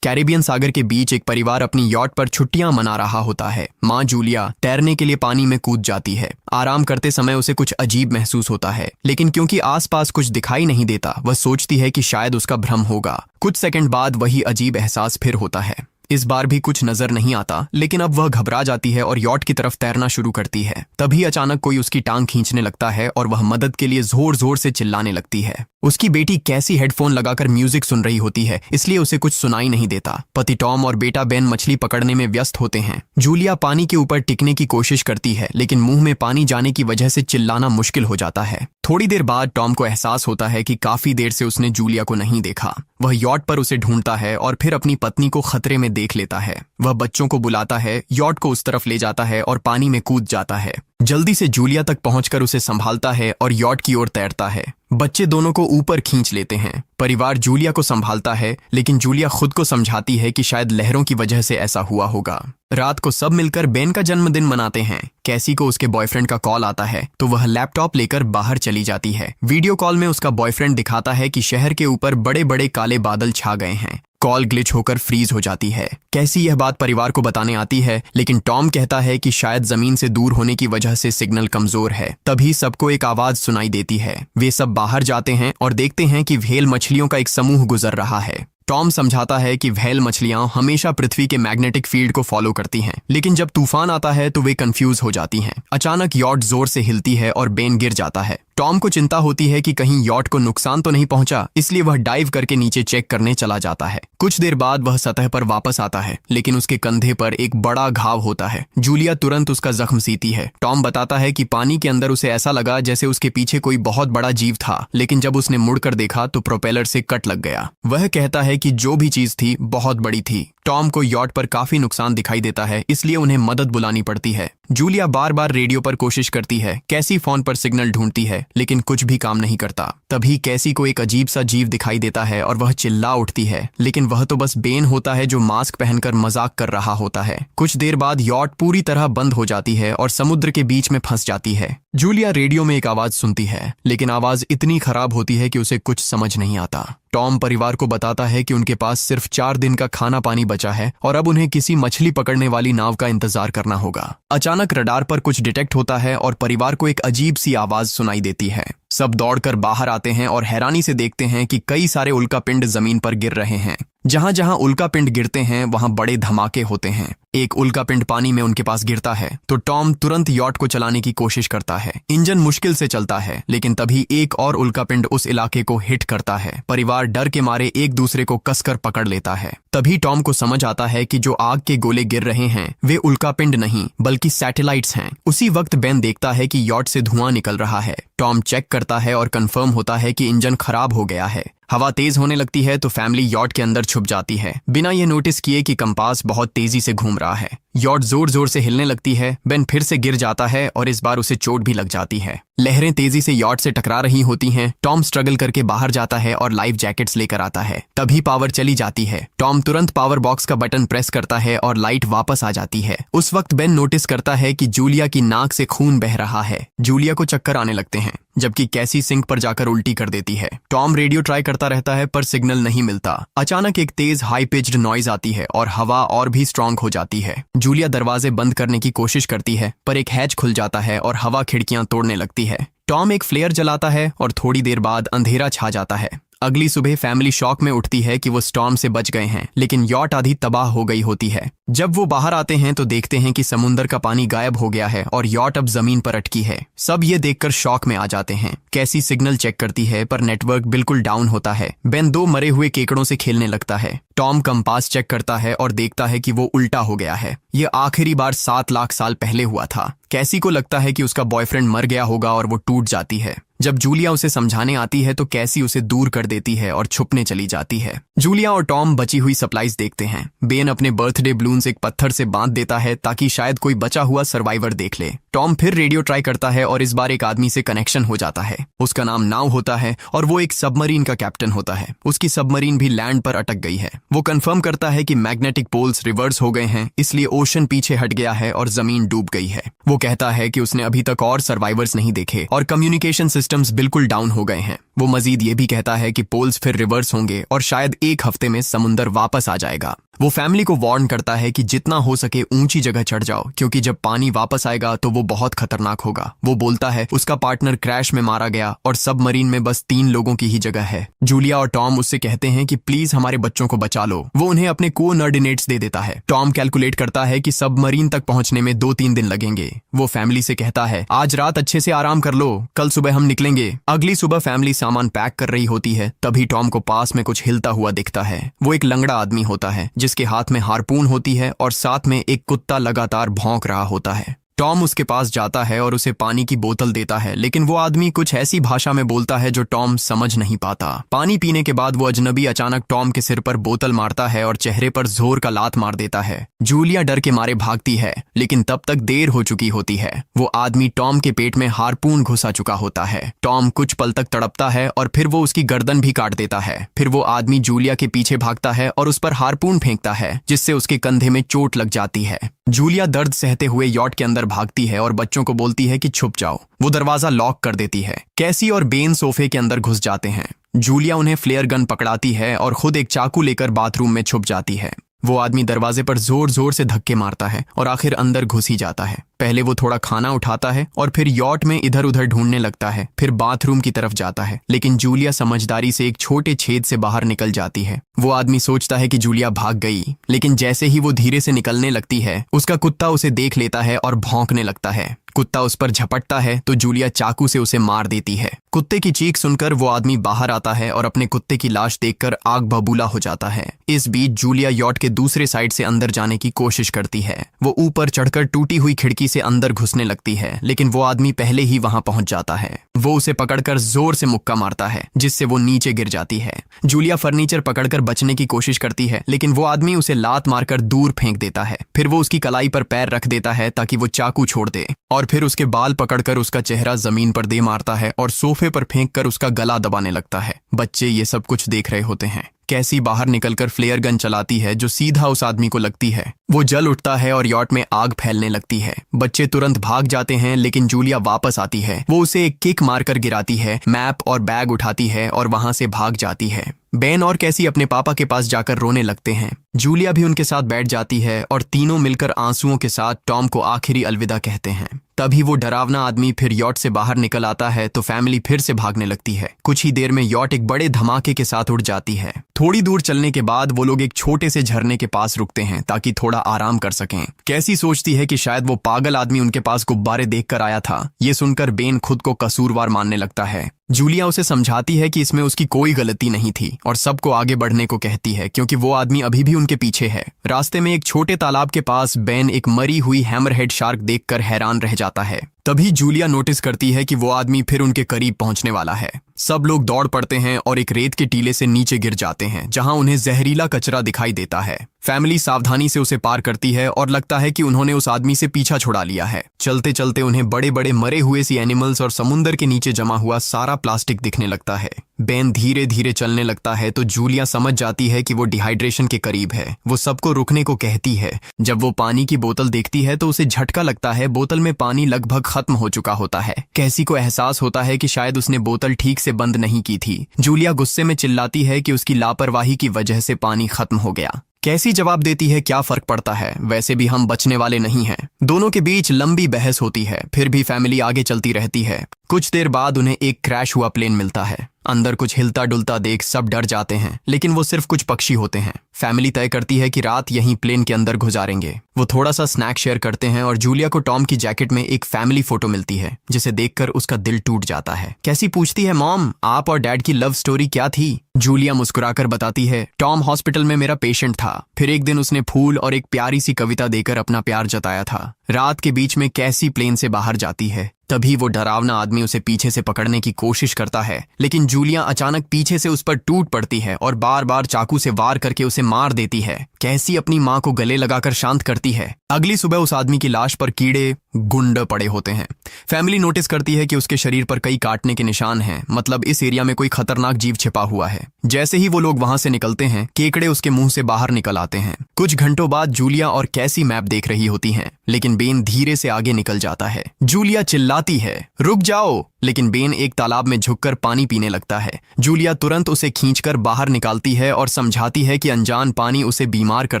Caribbean सागर के बीच एक परिवार अपनी यॉट पर छुट्टियां मना रहा होता है। माँ जूलिया तैरने के लिए पानी में कूद जाती है। आराम करते समय उसे कुछ अजीब महसूस होता है, लेकिन क्योंकि आसपास कुछ दिखाई नहीं देता, वह सोचती है कि शायद उसका भ्रम होगा। कुछ सेकंड बाद वही अजीब एहसास फिर होता है। इस बार भी कुछ नजर नहीं आता, लेकिन अब वह घबरा जाती है और यॉट की तरफ तैरना शुरू करती है। तभी अचानक कोई उसकी टांग खींचने लगता है और वह मदद के लिए जोर जोर से चिल्लाने लगती है। उसकी बेटी कैसी हेडफोन लगाकर म्यूजिक सुन रही होती है, इसलिए उसे कुछ सुनाई नहीं देता। पति टॉम और बेटा बेन मछली पकड़ने में व्यस्त होते हैं। जूलिया पानी के ऊपर टिकने की कोशिश करती है, लेकिन मुंह में पानी जाने की वजह से चिल्लाना मुश्किल हो जाता है। थोड़ी देर बाद टॉम को एहसास होता है कि काफी देर से उसने जूलिया को नहीं देखा। वह यॉट पर उसे ढूंढता है और फिर अपनी पत्नी को खतरे में देख लेता है। वह बच्चों को बुलाता है, यॉट को उस तरफ ले जाता है और पानी में कूद जाता है। जल्दी से जूलिया तक पहुंचकर उसे संभालता है और यॉट की ओर तैरता है। बच्चे दोनों को ऊपर खींच लेते हैं। परिवार जूलिया को संभालता है, लेकिन जूलिया खुद को समझाती है कि शायद लहरों की वजह से ऐसा हुआ होगा। रात को सब मिलकर बेन का जन्मदिन मनाते हैं। कैसी को उसके बॉयफ्रेंड का कॉल आता है, तो वह लैपटॉप लेकर बाहर चली जाती है। वीडियो कॉल में उसका बॉयफ्रेंड दिखाता है कि शहर के ऊपर बड़े बड़े काले बादल छा गए हैं। कॉल ग्लिच होकर फ्रीज हो जाती है। कैसी यह बात परिवार को बताने आती है, लेकिन टॉम कहता है कि शायद जमीन से दूर होने की वजह से सिग्नल कमजोर है। तभी सबको एक आवाज सुनाई देती है। वे सब बाहर जाते हैं और देखते हैं कि व्हेल मछलियों का एक समूह गुजर रहा है। टॉम समझाता है कि व्हेल मछलियां हमेशा पृथ्वी के मैग्नेटिक फील्ड को फॉलो करती हैं, लेकिन जब तूफान आता है तो वे कंफ्यूज हो जाती हैं। अचानक यॉट जोर से हिलती है और बेन गिर जाता है। टॉम को चिंता होती है कि कहीं यॉट को नुकसान तो नहीं पहुंचा, इसलिए वह डाइव करके नीचे चेक करने चला जाता है। कुछ देर बाद वह सतह पर वापस आता है, लेकिन उसके कंधे पर एक बड़ा घाव होता है। जूलिया तुरंत उसका जख्म सीती है। टॉम बताता है कि पानी के अंदर उसे ऐसा लगा जैसे उसके पीछे कोई बहुत बड़ा जीव था, लेकिन जब उसने मुड़कर देखा तो प्रोपेलर से कट लग गया। वह कहता है कि जो भी चीज थी बहुत बड़ी थी। टॉम को यॉट पर काफी नुकसान दिखाई देता है, इसलिए उन्हें मदद बुलानी पड़ती है। जूलिया बार बार रेडियो पर कोशिश करती है। कैसी फोन पर सिग्नल ढूंढती है, लेकिन कुछ भी काम नहीं करता। तभी कैसी को एक अजीब सा जीव दिखाई देता है और वह चिल्ला उठती है, लेकिन वह तो बस बेन होता है जो मास्क पहनकर मजाक कर रहा होता है। कुछ देर बाद यॉट पूरी तरह बंद हो जाती है और समुद्र के बीच में फंस जाती है। जूलिया रेडियो में एक आवाज सुनती है, लेकिन आवाज इतनी खराब होती है कि उसे कुछ समझ नहीं आता। टॉम परिवार को बताता है कि उनके पास सिर्फ 4 दिन का खाना पानी बचा है और अब उन्हें किसी मछली पकड़ने वाली नाव का इंतजार करना होगा। अचानक रडार पर कुछ डिटेक्ट होता है और परिवार को एक अजीब सी आवाज सुनाई देती है। सब दौड़कर बाहर आते हैं और हैरानी से देखते हैं कि कई सारे उल्कापिंड जमीन पर गिर रहे हैं। जहां जहां उल्कापिंड गिरते हैं वहां बड़े धमाके होते हैं। एक उल्कापिंड पानी में उनके पास गिरता है तो टॉम तुरंत यॉट को चलाने की कोशिश करता है। इंजन मुश्किल से चलता है, लेकिन तभी एक और उल्कापिंड उस इलाके को हिट करता है। परिवार डर के मारे एक दूसरे को कसकर पकड़ लेता है। तभी टॉम को समझ आता है कि जो आग के गोले गिर रहे हैं वे उल्कापिंड नहीं बल्कि सैटेलाइट्स हैं। उसी वक्त बेन देखता है कि यॉट से धुआं निकल रहा है। टॉम चेक करता है और कंफर्म होता है कि इंजन खराब हो गया है। हवा तेज होने लगती है तो फैमिली यॉट के अंदर छुप जाती है, बिना ये नोटिस किए कि कंपास बहुत तेजी से घूम रहा है। यॉट जोर जोर से हिलने लगती है। बेन फिर से गिर जाता है और इस बार उसे चोट भी लग जाती है। लहरें तेजी से यॉट से टकरा रही होती हैं। टॉम स्ट्रगल करके बाहर जाता है और लाइफ जैकेट्स लेकर आता है। तभी पावर चली जाती है। टॉम तुरंत पावर बॉक्स का बटन प्रेस करता है और लाइट वापस आ जाती है। उस वक्त बेन नोटिस करता है कि जूलिया की नाक से खून बह रहा है। जूलिया को चक्कर आने लगते हैं, जबकि कैसी सिंक पर जाकर उल्टी कर देती है। टॉम रेडियो ट्राई करता रहता है पर सिग्नल नहीं मिलता। अचानक एक तेज हाई पिच्ड नॉइज आती है और हवा और भी स्ट्रांग हो जाती है। जूलिया दरवाजे बंद करने की कोशिश करती है, पर एक हैच खुल जाता है और हवा खिड़कियां तोड़ने लगती है। टॉम एक फ्लेयर जलाता है और थोड़ी देर बाद अंधेरा छा जाता है। अगली सुबह फैमिली शॉक में उठती है कि वो स्टॉर्म से बच गए हैं, लेकिन यॉट आधी तबाह हो गई होती है। जब वो बाहर आते हैं तो देखते हैं कि समुद्र का पानी गायब हो गया है और यॉट अब जमीन पर अटकी है। सब ये देखकर शॉक में आ जाते हैं। कैसी सिग्नल चेक करती है पर नेटवर्क बिल्कुल डाउन होता है। बेन 2 मरे हुए केकड़ों से खेलने लगता है। टॉम कंपास चेक करता है और देखता है कि वो उल्टा हो गया है। ये आखिरी बार 7 लाख साल पहले हुआ था। कैसी को लगता है कि उसका बॉयफ्रेंड मर गया होगा और वो टूट जाती है। जब जूलिया उसे समझाने आती है तो कैसी उसे दूर कर देती है और छुपने चली जाती है। जूलिया और टॉम बची हुई सप्लाईज देखते हैं। बेन अपने बर्थडे बलून्स एक पत्थर से बांध देता है ताकि शायद कोई बचा हुआ सर्वाइवर देख ले। टॉम फिर रेडियो ट्राई करता है और इस बार एक आदमी से कनेक्शन हो जाता है। उसका नाम नाव होता है और वो एक सबमरीन का कैप्टन होता है। उसकी सबमरीन भी लैंड पर अटक गई है। वो कंफर्म करता है कि मैग्नेटिक पोल्स रिवर्स हो गए हैं, इसलिए ओशन पीछे हट गया है और जमीन डूब गई है। वो कहता है कि उसने अभी तक और सर्वाइवर्स नहीं देखे और कम्युनिकेशन सिस्टम सिस्टम्स बिल्कुल डाउन हो गए हैं। वो मजीद ये भी कहता है कि पोल्स फिर रिवर्स होंगे और शायद एक हफ्ते में समुंदर वापस आ जाएगा। वो फैमिली को वार्न करता है कि जितना हो सके ऊंची जगह चढ़ जाओ, क्योंकि जब पानी वापस आएगा तो वो बहुत खतरनाक होगा। वो बोलता है उसका पार्टनर क्रैश में मारा गया और सबमरीन में बस 3 लोगों की ही जगह है। जूलिया और टॉम उससे कहते हैं कि प्लीज हमारे बच्चों को बचा लो। वो उन्हें अपने कोऑर्डिनेट्स दे देता है। टॉम कैलकुलेट करता है कि सबमरीन तक पहुंचने में 2-3 दिन लगेंगे। वो फैमिली से कहता है आज रात अच्छे से आराम कर लो, कल सुबह हम निकलेंगे। अगली सुबह फैमिली सामान पैक कर रही होती है, तभी टॉम को पास में कुछ हिलता हुआ दिखता है। वो एक लंगड़ा आदमी होता है जिसके हाथ में हारपून होती है और साथ में एक कुत्ता लगातार भौंक रहा होता है। टॉम उसके पास जाता है और उसे पानी की बोतल देता है, लेकिन वो आदमी कुछ ऐसी भाषा में बोलता है जो टॉम समझ नहीं पाता। पानी पीने के बाद वो अजनबी अचानक टॉम के सिर पर बोतल मारता है और चेहरे पर जोर का लात मार देता है। जूलिया डर के मारे भागती है, लेकिन तब तक देर हो चुकी होती है। वो आदमी टॉम के पेट में हारपून घुसा चुका होता है। टॉम कुछ पल तक तड़पता है और फिर वो उसकी गर्दन भी काट देता है। फिर वो आदमी जूलिया के पीछे भागता है और उस पर हारपून फेंकता है, जिससे उसके कंधे में चोट लग जाती है। जूलिया दर्द सहते हुए यॉट के अंदर भागती है और बच्चों को बोलती है कि छुप जाओ। वो दरवाजा लॉक कर देती है। कैसी और बेन सोफे के अंदर घुस जाते हैं। जूलिया उन्हें फ्लेयर गन पकड़ाती है और खुद एक चाकू लेकर बाथरूम में छुप जाती है। वो आदमी दरवाजे पर जोर जोर से धक्के मारता है और आखिर अंदर घुस ही जाता है। पहले वो थोड़ा खाना उठाता है और फिर यॉट में इधर उधर ढूंढने लगता है, फिर बाथरूम की तरफ जाता है, लेकिन जूलिया समझदारी से एक छोटे छेद से बाहर निकल जाती है। वो आदमी सोचता है कि जूलिया भाग गई, लेकिन जैसे ही वो धीरे से निकलने लगती है, उसका कुत्ता उसे देख लेता है और भौंकने लगता है। कुत्ता उस पर झपटता है तो जूलिया चाकू से उसे मार देती है। कुत्ते की चीख सुनकर वो आदमी बाहर आता है और अपने कुत्ते की लाश देखकर आग बबूला हो जाता है। इस बीच जूलिया यॉट के दूसरे साइड से अंदर जाने की कोशिश करती है। वो ऊपर चढ़कर टूटी हुई खिड़की से अंदर घुसने लगती है, लेकिन वो आदमी पहले ही वहां पहुंच जाता है। वो उसे पकड़कर जोर से मुक्का मारता है, जिससे वो नीचे गिर जाती है। जूलिया फर्नीचर पकड़कर बचने की कोशिश करती है, लेकिन वो आदमी उसे लात मारकर दूर फेंक देता है। फिर वो उसकी कलाई पर पैर रख देता है ताकि वो चाकू छोड़ दे, और फिर उसके बाल पकड़कर उसका चेहरा जमीन पर दे मारता है और सोफे पर फेंककर उसका गला दबाने लगता है। बच्चे ये सब कुछ देख रहे होते हैं। कैसी बाहर निकलकर फ्लेयर गन चलाती है जो सीधा उस आदमी को लगती है। वो जल उठता है और यॉट में आग फैलने लगती है। बच्चे तुरंत भाग जाते हैं, लेकिन जूलिया वापस आती है। वो उसे एक किक मारकर गिराती है, मैप और बैग उठाती है और वहां से भाग जाती है। बेन और कैसी अपने पापा के पास जाकर रोने लगते हैं। जूलिया भी उनके साथ बैठ जाती है और तीनों मिलकर आंसुओं के साथ टॉम को आखिरी अलविदा कहते हैं। तभी वो डरावना आदमी फिर यॉट से बाहर निकल आता है तो फैमिली फिर से भागने लगती है। कुछ ही देर में यॉट एक बड़े धमाके के साथ उड़ जाती है। थोड़ी दूर चलने के बाद वो लोग एक छोटे से झरने के पास रुकते हैं ताकि थोड़ा आराम कर सकें। कैसी सोचती है कि शायद वो पागल आदमी उनके पास गुब्बारे देखकर आया था। ये सुनकर बेन खुद को कसूरवार मानने लगता है। जूलिया उसे समझाती है कि इसमें उसकी कोई गलती नहीं थी और सबको आगे बढ़ने को कहती है, क्योंकि वो आदमी अभी भी उनके पीछे है। रास्ते में एक छोटे तालाब के पास बेन एक मरी हुई हैमरहेड शार्क देखकर हैरान रह जाता है। तभी जूलिया नोटिस करती है कि वो आदमी फिर उनके करीब पहुंचने वाला है। सब लोग दौड़ पड़ते हैं और एक रेत के टीले से नीचे गिर जाते हैं, जहां उन्हें जहरीला कचरा दिखाई देता है। फैमिली सावधानी से उसे पार करती है और लगता है कि उन्होंने उस आदमी से पीछा छुड़ा लिया है। चलते चलते उन्हें बड़े बड़े मरे हुए सी एनिमल्स और समुंदर के नीचे जमा हुआ सारा प्लास्टिक दिखने लगता है। बेन धीरे धीरे चलने लगता है तो जूलिया समझ जाती है कि वो डिहाइड्रेशन के करीब है। वो सबको रुकने को कहती है। जब वो पानी की बोतल देखती है तो उसे झटका लगता है। बोतल में पानी लगभग खत्म हो चुका होता है। कैसी को एहसास होता है कि शायद उसने बोतल ठीक से बंद नहीं की थी। जूलिया गुस्से में चिल्लाती है कि उसकी लापरवाही की वजह से पानी खत्म हो गया। कैसी जवाब देती है, क्या फर्क पड़ता है, वैसे भी हम बचने वाले नहीं हैं। दोनों के बीच लंबी बहस होती है, फिर भी फैमिली आगे चलती रहती है। कुछ देर बाद उन्हें एक क्रैश हुआ प्लेन मिलता है। अंदर कुछ हिलता डुलता देख सब डर जाते हैं, लेकिन वो सिर्फ कुछ पक्षी होते हैं। फैमिली तय करती है कि रात यहीं प्लेन के अंदर गुजारेंगे। वो थोड़ा सा स्नैक शेयर करते हैं और जूलिया को टॉम की जैकेट में एक फैमिली फोटो मिलती है, जिसे देखकर उसका दिल टूट जाता है। कैसी पूछती है, मॉम आप और डैड की लव स्टोरी क्या थी? जूलिया मुस्कुराकर बताती है, टॉम हॉस्पिटल में मेरा पेशेंट था। फिर एक दिन उसने फूल और एक प्यारी सी कविता देकर अपना प्यार जताया था। रात के बीच में कैसी प्लेन से बाहर जाती है। तभी वो डरावना आदमी उसे पीछे से पकड़ने की कोशिश करता है, लेकिन जूलिया अचानक पीछे से उस पर टूट पड़ती है और बार बार चाकू से वार करके उसे मार देती है। कैसी अपनी माँ को गले लगाकर शांत करती है। अगली सुबह उस आदमी की लाश पर कीड़े गुंड पड़े होते हैं। फैमिली नोटिस करती है कि उसके शरीर पर कई काटने के निशान हैं, मतलब इस एरिया में कोई खतरनाक जीव छिपा हुआ है। जैसे ही वो लोग वहां से निकलते हैं, केकड़े उसके मुंह से बाहर निकल आते हैं। कुछ घंटों बाद जूलिया और कैसी मैप देख रही होती हैं, लेकिन बेन धीरे से आगे निकल जाता है। जूलिया चिल्लाती है, रुक जाओ, लेकिन बेन एक तालाब में झुककर पानी पीने लगता है। जूलिया तुरंत उसे खींचकर बाहर निकालती है और समझाती है कि अनजान पानी उसे बीमार कर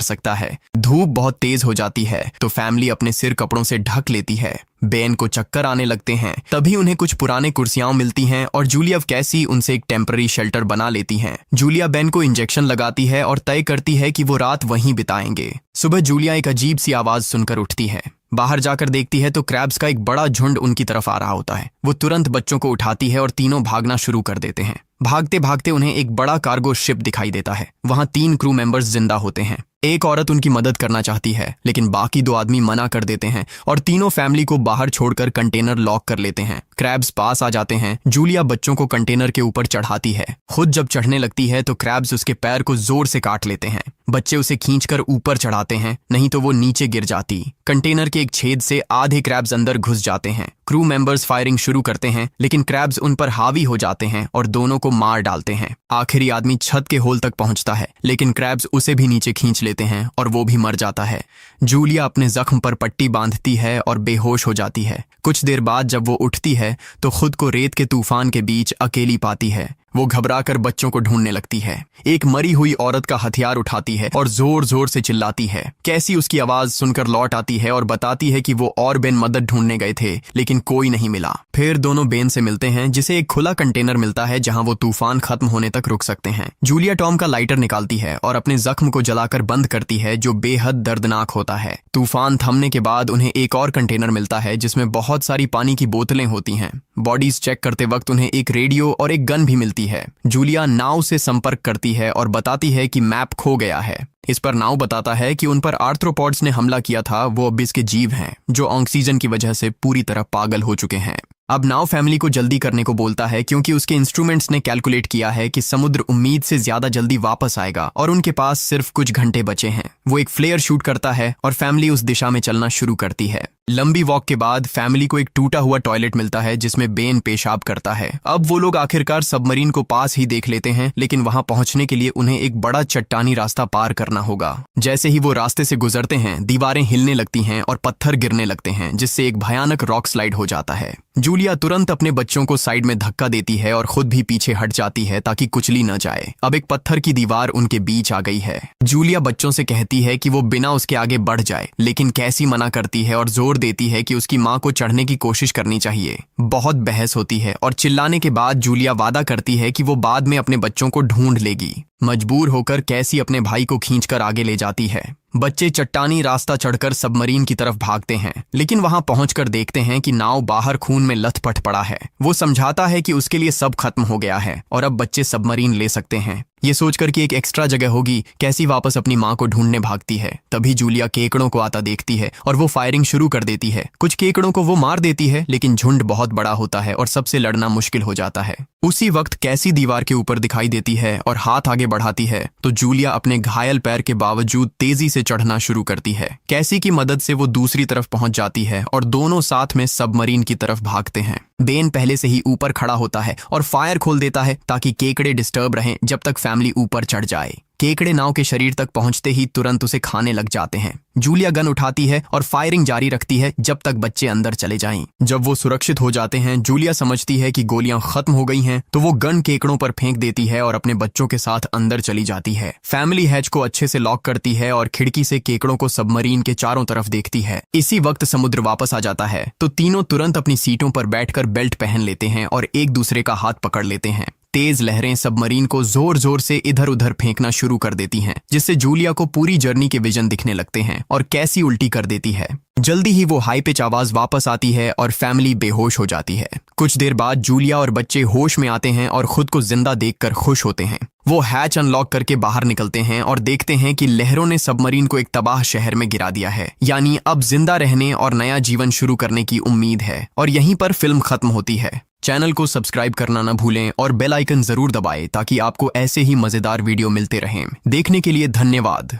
सकता है। धूप बहुत तेज हो जाती है तो फैमिली अपने सिर कपड़ों से ढक लेती है। बेन को चक्कर आने लगते हैं। तभी उन्हें कुछ पुराने कुर्सियां मिलती हैं और जूलिया कैसी उनसे एक टेम्पररी शेल्टर बना लेती हैं। जूलिया बेन को इंजेक्शन लगाती है और तय करती है कि वो रात वहीं बिताएंगे। सुबह जूलिया एक अजीब सी आवाज सुनकर उठती है। बाहर जाकर देखती है तो क्रैब्स का एक बड़ा झुंड उनकी तरफ आ रहा होता है। वो तुरंत बच्चों को उठाती है और तीनों भागना शुरू कर देते हैं। भागते भागते उन्हें एक बड़ा कार्गो शिप दिखाई देता है। वहां 3 क्रू मेंबर्स जिंदा होते हैं। एक औरत उनकी मदद करना चाहती है लेकिन बाकी 2 आदमी मना कर देते हैं और तीनों फैमिली को बाहर छोड़कर कंटेनर लॉक कर लेते हैं। क्रैब्स पास आ जाते हैं। जूलिया बच्चों को कंटेनर के ऊपर चढ़ाती है। खुद जब चढ़ने लगती है तो क्रैब्स उसके पैर को जोर से काट लेते हैं। बच्चे उसे खींचकर ऊपर चढ़ाते हैं, नहीं तो वो नीचे गिर जाती। कंटेनर के एक छेद से आधे क्रैब्स अंदर घुस जाते हैं। क्रू मेंबर्स फायरिंग शुरू करते हैं लेकिन क्रैब्स उन पर हावी हो जाते हैं और दोनों को मार डालते हैं। आखिरी आदमी छत के होल तक पहुंचता है लेकिन क्रैब्स उसे भी नीचे खींच लेते हैं और वो भी मर जाता है। जूलिया अपने जख्म पर पट्टी बांधती है और बेहोश हो जाती है। कुछ देर बाद जब वो उठती है तो खुद को रेत के तूफान के बीच अकेली पाती है। वो घबराकर बच्चों को ढूंढने लगती है। एक मरी हुई औरत का हथियार उठाती है और जोर जोर से चिल्लाती है। कैसी उसकी आवाज सुनकर लौट आती है और बताती है कि वो और बेन मदद ढूंढने गए थे लेकिन कोई नहीं मिला। फिर दोनों बेन से मिलते हैं जिसे एक खुला कंटेनर मिलता है जहां वो तूफान खत्म होने तक रुक सकते हैं। जूलिया टॉम का लाइटर निकालती है और अपने जख्म को जलाकर बंद करती है जो बेहद दर्दनाक होता है। तूफान थमने के बाद उन्हें एक और कंटेनर मिलता है जिसमें बहुत सारी पानी की बोतलें होती हैं। बॉडीज चेक करते वक्त उन्हें एक रेडियो और एक गन भी मिलती है। जूलिया नाव से संपर्क करती है और बताती है कि मैप खो गया है। इस पर नाव बताता है कि उन पर आर्थ्रोपॉड्स ने हमला किया था, वो अब इसके जीव हैं जो ऑक्सीजन की वजह से पूरी तरह पागल हो चुके हैं। अब नाव फैमिली को जल्दी करने को बोलता है क्योंकि उसके इंस्ट्रूमेंट्स ने कैलकुलेट किया है कि समुद्र उम्मीद से ज्यादा जल्दी वापस आएगा और उनके पास सिर्फ कुछ घंटे बचे हैं। वो एक फ्लेयर शूट करता है और फैमिली उस दिशा में चलना शुरू करती है। लंबी वॉक के बाद फैमिली को एक टूटा हुआ टॉयलेट मिलता है जिसमें बेन पेशाब करता है। अब वो लोग आखिरकार सबमरीन को पास ही देख लेते हैं लेकिन वहां पहुंचने के लिए उन्हें एक बड़ा चट्टानी रास्ता पार करना होगा। जैसे ही वो रास्ते से गुजरते हैं दीवारें हिलने लगती हैं और पत्थर गिरने लगते हैं जिससे एक भयानक रॉक स्लाइड हो जाता है। जूलिया तुरंत अपने बच्चों को साइड में धक्का देती है और खुद भी पीछे हट जाती है ताकि कुचली न जाए। अब एक पत्थर की दीवार उनके बीच आ गई है। जूलिया बच्चों से कहती है कि वो बिना उसके आगे बढ़ जाए लेकिन कैसी मना करती है और जोर देती है कि उसकी मां को चढ़ने की कोशिश करनी चाहिए। बहुत बहस होती है और चिल्लाने के बाद जूलिया वादा करती है कि वो बाद में अपने बच्चों को ढूंढ लेगी। मजबूर होकर कैसी अपने भाई को खींचकर आगे ले जाती है। बच्चे चट्टानी रास्ता चढ़कर सबमरीन की तरफ भागते हैं लेकिन वहां पहुंचकर देखते हैं कि नाव बाहर खून में लथपथ पड़ा है। वो समझाता है कि उसके लिए सब खत्म हो गया है और अब बच्चे सबमरीन ले सकते हैं। ये सोचकर कि एक एक्स्ट्रा जगह होगी कैसी वापस अपनी मां को ढूंढने भागती है। तभी जूलिया केकड़ों को आता देखती है और वो फायरिंग शुरू कर देती है। कुछ केकड़ों को वो मार देती है लेकिन झुंड बहुत बड़ा होता है और सबसे लड़ना मुश्किल हो जाता है। उसी वक्त कैसी दीवार के ऊपर दिखाई देती है और हाथ आगे बढ़ाती है तो जूलिया अपने घायल पैर के बावजूद तेजी से चढ़ना शुरू करती है। कैसी की मदद से वो दूसरी तरफ पहुंच जाती है और दोनों साथ में सबमरीन की तरफ भागते हैं। बेन पहले से ही ऊपर खड़ा होता है और फायर खोल देता है ताकि केकड़े डिस्टर्ब रहें जब तक फैमिली ऊपर चढ़ जाए। केकड़े नाव के शरीर तक पहुंचते ही तुरंत उसे खाने लग जाते हैं। जूलिया गन उठाती है और फायरिंग जारी रखती है जब तक बच्चे अंदर चले जाएं। जब वो सुरक्षित हो जाते हैं जूलिया समझती है कि गोलियां खत्म हो गई हैं तो वो गन केकड़ों पर फेंक देती है और अपने बच्चों के साथ अंदर चली जाती है। फैमिली हैच को अच्छे से लॉक करती है और खिड़की से केकड़ों को सबमरीन के चारों तरफ देखती है। इसी वक्त समुद्र वापस आ जाता है तो तीनों तुरंत अपनी सीटों पर बैठकर बेल्ट पहन लेते हैं और एक दूसरे का हाथ पकड़ लेते हैं। तेज लहरें सबमरीन को जोर जोर से इधर उधर फेंकना शुरू कर देती हैं जिससे जूलिया को पूरी जर्नी के विजन दिखने लगते हैं और कैसी उल्टी कर देती है। जल्दी ही वो हाई पिच आवाज वापस आती है और फैमिली बेहोश हो जाती है। कुछ देर बाद जूलिया और बच्चे होश में आते हैं और खुद को जिंदा देखकर खुश होते हैं। वो हैच अनलॉक करके बाहर निकलते हैं और देखते हैं कि लहरों ने सबमरीन को एक तबाह शहर में गिरा दिया है। यानी अब जिंदा रहने और नया जीवन शुरू करने की उम्मीद है। और यहीं पर फिल्म खत्म होती है। चैनल को सब्सक्राइब करना न भूलें और बेल आइकन जरूर दबाएं ताकि आपको ऐसे ही मजेदार वीडियो मिलते रहें। देखने के लिए धन्यवाद।